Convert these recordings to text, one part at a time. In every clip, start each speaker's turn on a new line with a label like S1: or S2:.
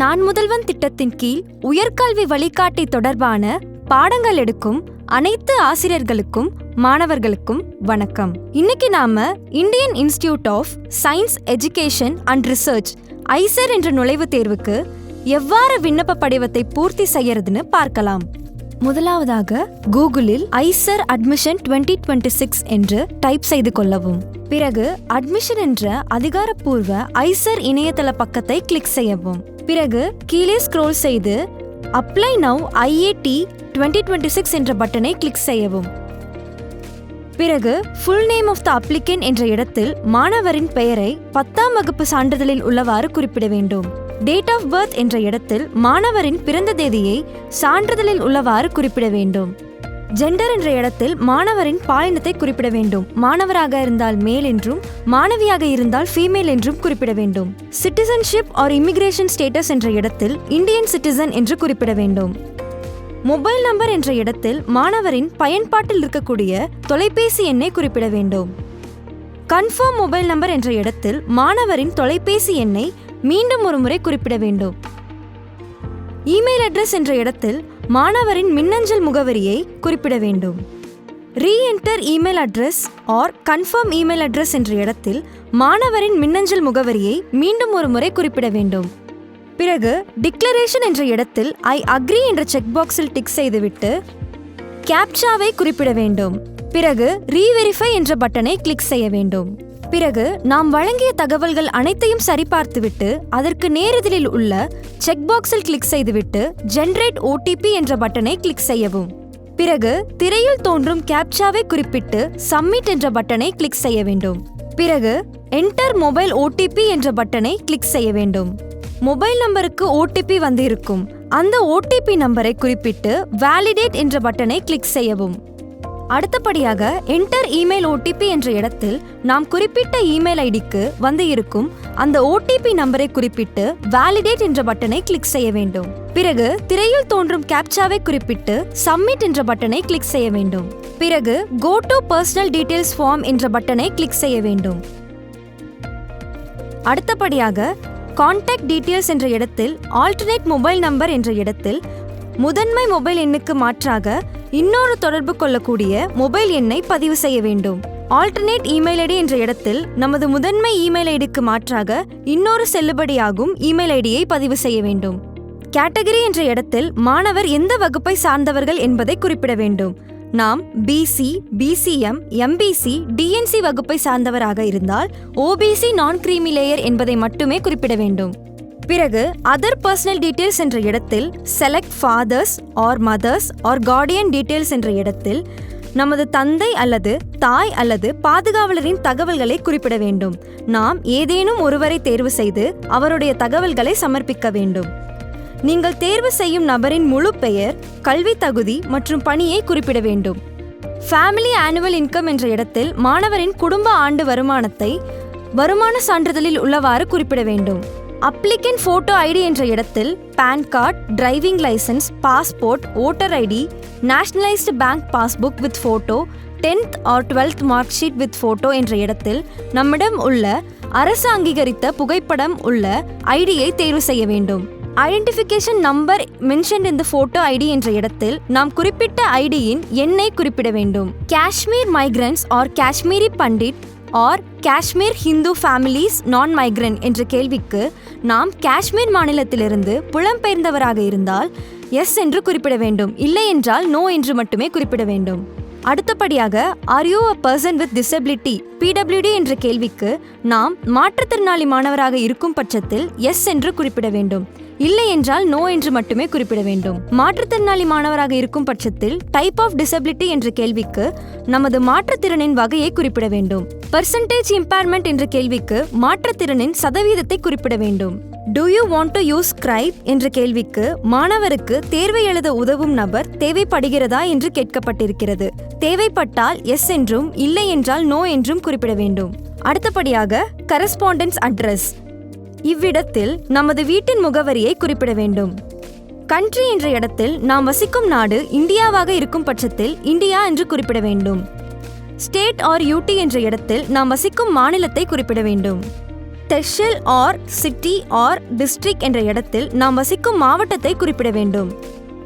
S1: நான் முதல்வன் திட்டத்தின் கீழ் உயர்கல்வி வழிகாட்டி தொடர்பான பாடங்கள் எடுக்கும் அனைத்து ஆசிரியர்களுக்கும் மாணவர்களுக்கும் வணக்கம். இன்னைக்கு நாம Indian Institute of Science Education and Research IISER என்ற நுழைவுத் தேர்வுக்கு எவ்வாறு விண்ணப்ப படிவத்தை பூர்த்தி செய்யறதுன்னு பார்க்கலாம். முதலாவதாக கூகுளில் IISER Admission 2026 என்று டைப் செய்து கொள்ளவும். பிறகு அட்மிஷன் என்ற அதிகாரப்பூர்வ IISER இணையதள பக்கத்தை கிளிக் செய்யவும். பிறகு கீழே ஸ்க்ரோல் செய்து அப்ளை நவ் IAT 2026 என்ற பட்டனை கிளிக் செய்யவும். பிறகு full name of the applicant என்ற இடத்தில் மாணவரின் பெயரை 10ஆம் வகுப்பு சான்றிதழில் உள்ளவாறு குறிப்பிட வேண்டும். டேட் ஆஃப் பர்த் என்ற இடத்தில் மாணவரின் பிறந்த தேதியை சான்றிதழில் உள்ளவாறு குறிப்பிட வேண்டும். ஜெண்டர் என்ற இடத்தில் மாணவரின் பாலினத்தை குறிப்பிட வேண்டும். மாணவராக இருந்தால் மேல் என்றும் மாணவியாக இருந்தால் ஃபீமேல் என்றும் குறிப்பிட வேண்டும். சிட்டிசன்ஷிப் ஆர் இமிகிரேஷன் ஸ்டேட்டஸ் என்ற இடத்தில் இந்தியன் சிட்டிசன் என்று குறிப்பிட வேண்டும். மொபைல் நம்பர் என்ற இடத்தில் மாணவரின் பயன்பாட்டில் இருக்கக்கூடிய தொலைபேசி எண்ணை குறிப்பிட வேண்டும். கன்ஃபார்ம் மொபைல் நம்பர் என்ற இடத்தில் மாணவரின் தொலைபேசி எண்ணை மீண்டும் ஒரு முறை குறிப்பிட வேண்டும். இமெயில் அட்ரஸ் என்ற இடத்தில் மாணவரின் மின்னஞ்சல் முகவரியை குறிப்பிட வேண்டும். Reenter email address or confirm email address என்ற இடத்தில் மாணவரின் மின்னஞ்சல் முகவரியை மீண்டும் ஒரு முறை குறிப்பிட வேண்டும். பிறகு டிக்ளரேஷன் என்ற இடத்தில் ஐ அக்ரி என்ற செக் பாக்ஸில் டிக் செய்துவிட்டு கேப்சாவை குறிப்பிட வேண்டும். பிறகு ரீவெரிஃபை என்ற பட்டனை கிளிக் செய்ய வேண்டும். பிறகு நாம் வழங்கிய தகவல்கள் அனைத்தையும் சரிபார்த்துவிட்டு அதற்கு நேரெதிரில் உள்ள செக் பாக்ஸில் கிளிக் செய்துவிட்டு ஜெனரேட் OTP என்ற பட்டனை கிளிக் செய்யவும். பிறகு திரையில் தோன்றும் கேப்சாவை குறிப்பிட்டு சப்மிட் என்ற பட்டனை கிளிக் செய்ய வேண்டும். பிறகு என்டர் மொபைல் OTP என்ற பட்டனை கிளிக் செய்ய வேண்டும். மொபைல் நம்பருக்கு OTP வந்து இருக்கும். அந்த OTP நம்பரை குறிப்பிட்டு வேலிடேட் என்ற பட்டனை கிளிக் செய்யவும். அடுத்தபடியாக என்டர் இமெயில் OTP என்ற இடத்தில் நாம் குறிப்பிட்ட இமெயில் ஐடிக்கு வந்து இருக்கும் அந்த OTP நம்பரை குறிப்பிட்டு வேலிடேட் என்ற பட்டனை கிளிக் செய்ய வேண்டும். பிறகு திரையில் தோன்றும் கேப்சாவை குறிப்பிட்டு சப்மிட் என்ற பட்டனை கிளிக் செய்ய வேண்டும். பிறகு go to personal details form என்ற பட்டனை கிளிக் செய்ய வேண்டும். அடுத்தபடியாக கான்டாக்ட் டீடைல்ஸ் என்ற இடத்தில் ஆல்டர்னேட் மொபைல் நம்பர் என்ற இடத்தில் முதன்மை மொபைல் எண்ணுக்கு மாற்றாக இன்னொரு தொடர்பு கொள்ளக்கூடிய மொபைல் எண்ணை பதிவு செய்ய வேண்டும். ஆல்டர்னேட் இமெயில் ஐடி என்ற இடத்தில் நமது முதன்மை இமெயில் ஐடிக்கு மாற்றாக இன்னொரு செல்லுபடியாகும் இமெயில் ஐடியை பதிவு செய்ய வேண்டும். கேட்டகரி என்ற இடத்தில் மாணவர் எந்த வகுப்பை சார்ந்தவர்கள் என்பதை குறிப்பிட வேண்டும். நாம் BC, BCM, MBC, DNC வகுப்பை சார்ந்தவராக இருந்தால் OBC நான் கிரீமி லேயர் என்பதை மட்டுமே குறிப்பிட வேண்டும். பிறகு அதர் பர்சனல் டீடைல்ஸ் என்ற இடத்தில் select father's or mother's or guardian details என்ற இடத்தில் நமது தந்தை அல்லது தாய் அல்லது பாதுகாவலரின் தகவல்களை குறிப்பிட வேண்டும். நாம் ஏதேனும் ஒருவரை தேர்வு செய்து அவருடைய தகவல்களை சமர்ப்பிக்க வேண்டும். நீங்கள் தேர்வு செய்யும் நபரின் முழு பெயர், கல்வி தகுதி மற்றும் பணியை குறிப்பிட வேண்டும். ஃபேமிலி ஆனுவல் இன்கம் என்ற இடத்தில் மாணவரின் குடும்ப ஆண்டு வருமானத்தை வருமான சான்றிதழில் உள்ளவாறு குறிப்பிட வேண்டும். அப்ளிகன்ட் ஃபோட்டோ ஐடி என்ற இடத்தில் PAN card, driving licence, passport, voter ID, nationalised bank passbook with photo, 10th or 12th mark sheet with photo என்ற இடத்தில் நம்மிடம் உள்ள அரசு அங்கீகரித்த புகைப்படம் உள்ள ஐடியை தேர்வு செய்ய வேண்டும். Identification number mentioned in the photo ID என்ற இடத்தில் நாம் குறிப்பிட்ட ஐடியின் எண்ணை குறிப்பிட வேண்டும். Kashmir migrants or Kashmiri Pandit or Kashmir Hindu families non migrant என்ற கேள்விக்கு நாம் காஷ்மீர் மாநிலத்திலிருந்து புலம்பெயர்ந்தவராக இருந்தால் எஸ் என்று குறிப்பிட வேண்டும். இல்லை என்றால் நோ என்று மட்டுமே குறிப்பிட வேண்டும். அடுத்தபடியாக are you a person with disability PWD என்ற கேள்விக்கு நாம் மாற்றுத்திறனாளி மாணவராக இருக்கும் பட்சத்தில் எஸ் என்று குறிப்பிட வேண்டும். இல்லை என்றால் நோ என்று மட்டுமே குறிப்பிட வேண்டும். மாற்றுத்திறனாளி மாணவராக இருக்கும் பட்சத்தில் டைப் ஆஃப் டிசபிலிட்டி என்ற கேள்விக்கு நமது மாற்றுத்திறனின் வகையை குறிப்பிட வேண்டும். பர்சன்டேஜ் இம்பேர்மெண்ட் என்ற கேள்விக்கு மாற்றுத்திறனின் சதவீதத்தை குறிப்பிட வேண்டும். Do you want to use scribe என்ற கேள்விக்கு மாணவருக்கு தேர்வை எழுத உதவும் நபர் தேவைப்படுகிறதா என்று கேட்கப்பட்டிருக்கிறது. தேவைப்பட்டால் எஸ் என்றும் இல்லை என்றால் நோ என்றும் குறிப்பிட வேண்டும். அடுத்தபடியாக கரஸ்பாண்டன்ஸ் அட்ரஸ். இவ்விடத்தில் நமது வீட்டின் முகவரியை குறிப்பிட வேண்டும். கண்ட்ரி என்ற இடத்தில் நாம் வசிக்கும் நாடு இந்தியாவாக இருக்கும் பட்சத்தில் இந்தியா என்று குறிப்பிட வேண்டும். ஸ்டேட் ஆர் UT என்ற இடத்தில் நாம் வசிக்கும் மாநிலத்தை குறிப்பிட வேண்டும். தெஹ்சில் ஆர் சிட்டி ஆர் டிஸ்ட்ரிக்ட் என்ற இடத்தில் நாம் வசிக்கும் மாவட்டத்தை குறிப்பிட வேண்டும்.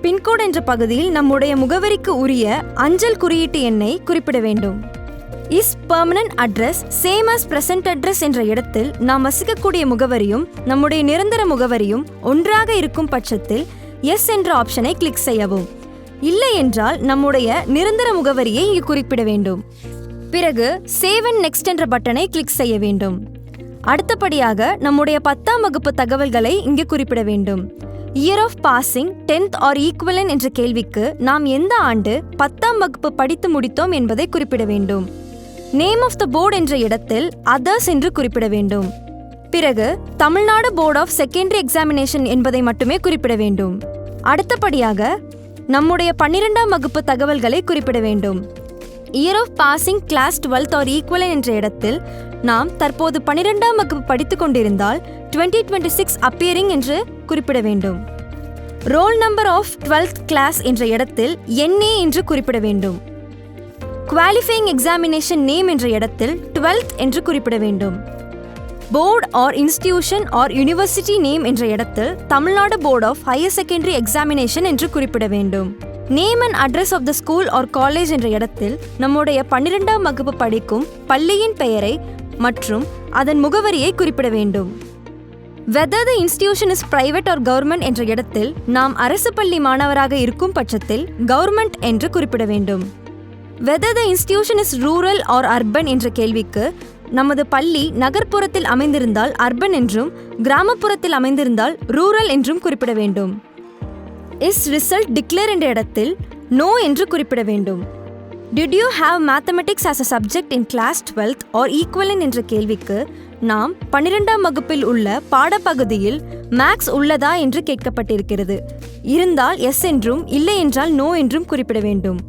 S1: பின்கோட் என்ற பகுதியில் நம்முடைய முகவரிக்கு உரிய அஞ்சல் குறியீட்டு எண்ணை குறிப்பிட வேண்டும். Is permanent address same as present address என்ற இடத்தில் நாம் வசிக்கக்கூடிய முகவரியும் நம்முடைய நிரந்தர முகவரியும் ஒன்றாக இருக்கும் பட்சத்தில் எஸ் என்ற ஆப்ஷனை கிளிக் செய்யவும். இல்லை என்றால் நம்முடைய நிரந்தர முகவரியை இங்கு குறிப்பிட வேண்டும். பிறகு சேவ் அண்ட் நெக்ஸ்ட் என்ற பட்டனை கிளிக் செய்ய வேண்டும். அடுத்தபடியாக நம்முடைய 10ஆம் வகுப்பு தகவல்களை இங்கு குறிப்பிட வேண்டும். Year of passing 10th or equivalent என்ற கேள்விக்கு நாம் எந்த ஆண்டு 10ஆம் வகுப்பு படித்து முடித்தோம் என்பதை குறிப்பிட வேண்டும். நேம் ஆஃப் த போர்டு என்ற இடத்தில் அதர்ஸ் என்று குறிப்பிட வேண்டும். பிறகு Tamil Nadu board of secondary examination என்பதை மட்டுமே குறிப்பிட வேண்டும். அடுத்தபடியாக நம்முடைய 12ஆம் வகுப்பு தகவல்களை குறிப்பிட வேண்டும். Year of passing class 12th or equivalent என்ற இடத்தில் நாம் தற்போது 12ஆம் வகுப்பு படித்து கொண்டிருந்தால் 2026 அப்பியரிங் என்று குறிப்பிட வேண்டும். Roll number of 12th class என்ற இடத்தில் NA என்று குறிப்பிட வேண்டும். குவாலிஃபையிங் எக்ஸாமினேஷன் நேம் என்ற இடத்தில் 12th என்று குறிப்பிட வேண்டும். Board or institution or university name என்ற இடத்தில் Tamil Nadu board of higher secondary examination என்று குறிப்பிட வேண்டும். Name and address of the school or college என்ற இடத்தில் நம்முடைய 12ஆம் வகுப்பு படிக்கும் பள்ளியின் பெயரை மற்றும் அதன் முகவரியை குறிப்பிட வேண்டும். whether the institution is private or government என்ற இடத்தில் நாம் அரசு பள்ளி மாணவராக இருக்கும் பட்சத்தில் government என்று குறிப்பிட வேண்டும். whether the institution is rural or urban என்ற கேள்விக்கு நமது பள்ளி நகர்ப்புறத்தில் அமைந்திருந்தால் அர்பன் என்றும் கிராமப்புறத்தில் அமைந்திருந்தால் ரூரல் என்றும் குறிப்பிட வேண்டும். இஸ் ரிசல்ட் டிக்ளேர் என்ற இடத்தில் நோ என்று குறிப்பிட வேண்டும். Did you have mathematics as a subject in class 12th or equivalent என்ற கேள்விக்கு நாம் 12ஆம் வகுப்பில் உள்ள பாடப்பகுதியில் மேக்ஸ் உள்ளதா என்று கேட்கப்பட்டிருக்கிறது. இருந்தால் எஸ் என்றும் இல்லை என்றால் நோ என்றும் குறிப்பிட வேண்டும்.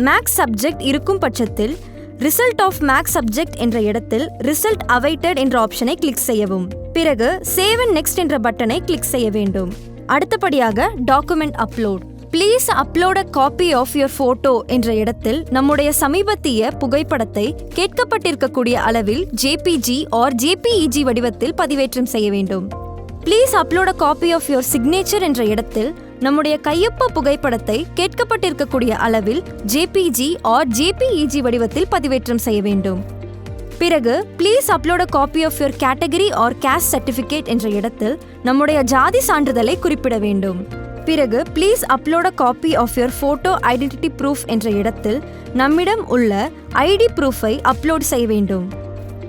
S1: மேக்ஸ் சப்ஜெக்ட் இருக்கும் பட்சத்தில் ரிசல்ட் ஆஃப் மேக்ஸ் சப்ஜெக்ட் என்ற இடத்தில் ரிசல்ட் அவைட்டட் என்ற ஆப்ஷனை கிளிக் செய்யவும். பிறகு சேவ் அண்ட் நெக்ஸ்ட் என்ற பட்டனை கிளிக் செய்ய வேண்டும். அடுத்தபடியாக document upload. Please upload a copy of your photo என்ற இடத்தில் நம்முடைய சமீபத்திய புகைப்படத்தை கேட்கப்பட்டிருக்கக்கூடிய அளவில் JPG ஆர் JPEG வடிவத்தில் பதிவேற்றம் செய்ய வேண்டும். Please upload a copy of your signature என்ற இடத்தில் நம்முடைய கையொப்ப புகைப்படத்தை கேட்கப்பட்டிருக்கக்கூடிய அளவில் JPG ஆர் JPEG வடிவத்தில் பதிவேற்றம் செய்ய வேண்டும். பிறகு please upload a copy of your category or caste certificate என்ற இடத்தில் நம்முடைய ஜாதி சான்றிதழை குறிப்பிட வேண்டும். பிறகு please upload a copy of your photo identity proof என்ற இடத்தில் நம்மிடம் உள்ள ஐடி ப்ரூஃபை அப்லோட் செய்ய வேண்டும்.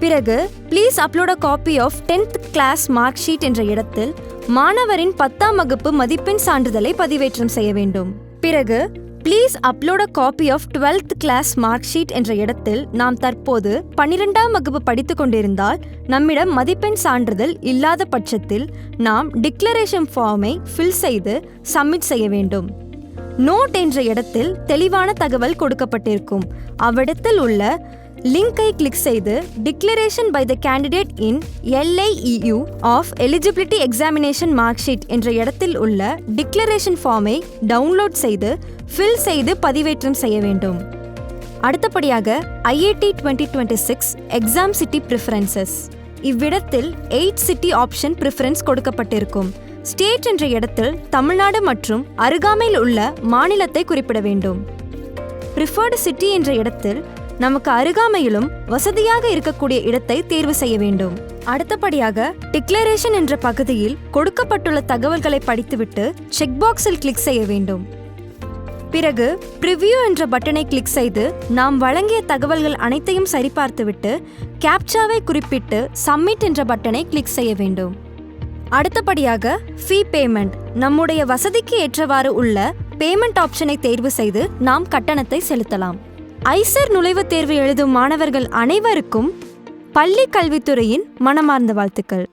S1: பிறகு please upload a copy of 10th class mark sheet என்ற இடத்தில் மாணவரின் 10ஆம் வகுப்பு மதிப்பெண் சான்றிதழை பதிவேற்றம் செய்ய வேண்டும். பிறகு please upload a copy of 12th class mark sheet என்ற இடத்தில் நாம் தற்போது 12ஆம் வகுப்பு படித்து கொண்டிருந்தால் நம்மிடம் மதிப்பெண் சான்றிதழ் இல்லாத பட்சத்தில் நாம் டிக்ளரேஷன் ஃபார்மை ஃபில் செய்து சப்மிட் செய்ய வேண்டும். நோட் என்ற இடத்தில் தெளிவான தகவல் கொடுக்கப்பட்டிருக்கும். அவ்விடத்தில் உள்ள லிங்கை கிளிக் செய்து declaration by the candidate in LIEU of eligibility examination mark sheet என்ற இடத்தில் உள்ள டிக்ளரேஷன் ஃபார்மை டவுன்லோட் செய்து ஃபில் செய்து பதிவேற்றம் செய்ய வேண்டும். அடுத்தபடியாக IIT 2026 எக்ஸாம் சிட்டி ப்ரிஃபரன்சஸ். இவ்விடத்தில் 8 சிட்டி ஆப்ஷன் ப்ரிஃபரன்ஸ் கொடுக்கப்பட்டிருக்கும். ஸ்டேட் என்ற இடத்தில் தமிழ்நாடு மற்றும் அருகாமையில் உள்ள மாநிலத்தை குறிப்பிட வேண்டும். ப்ரிஃபர்டு சிட்டி என்ற இடத்தில் நமக்கு அருகாமையிலும் வசதியாக இருக்கக்கூடிய இடத்தை தேர்வு செய்ய வேண்டும். அடுத்தபடியாக டிக்ளரேஷன் என்ற பகுதியில் கொடுக்கப்பட்டுள்ள தகவல்களை படித்துவிட்டு செக் பாக்ஸில் கிளிக் செய்ய வேண்டும். பிறகு ப்ரிவ்யூ என்ற பட்டனை கிளிக் செய்து நாம் வழங்கிய தகவல்கள் அனைத்தையும் சரிபார்த்துவிட்டு கேப்சாவை குறிப்பிட்டு சப்மிட் என்ற பட்டனை கிளிக் செய்ய வேண்டும். அடுத்தபடியாக ஃபீ பேமெண்ட். நம்முடைய வசதிக்கு ஏற்றவாறு உள்ள பேமெண்ட் ஆப்ஷனை தேர்வு செய்து நாம் கட்டணத்தை செலுத்தலாம். IISER நுழைவுத் தேர்வு எழுதும் மாணவர்கள் அனைவருக்கும் பள்ளி கல்வித்துறையின் மனமார்ந்த வாழ்த்துக்கள்.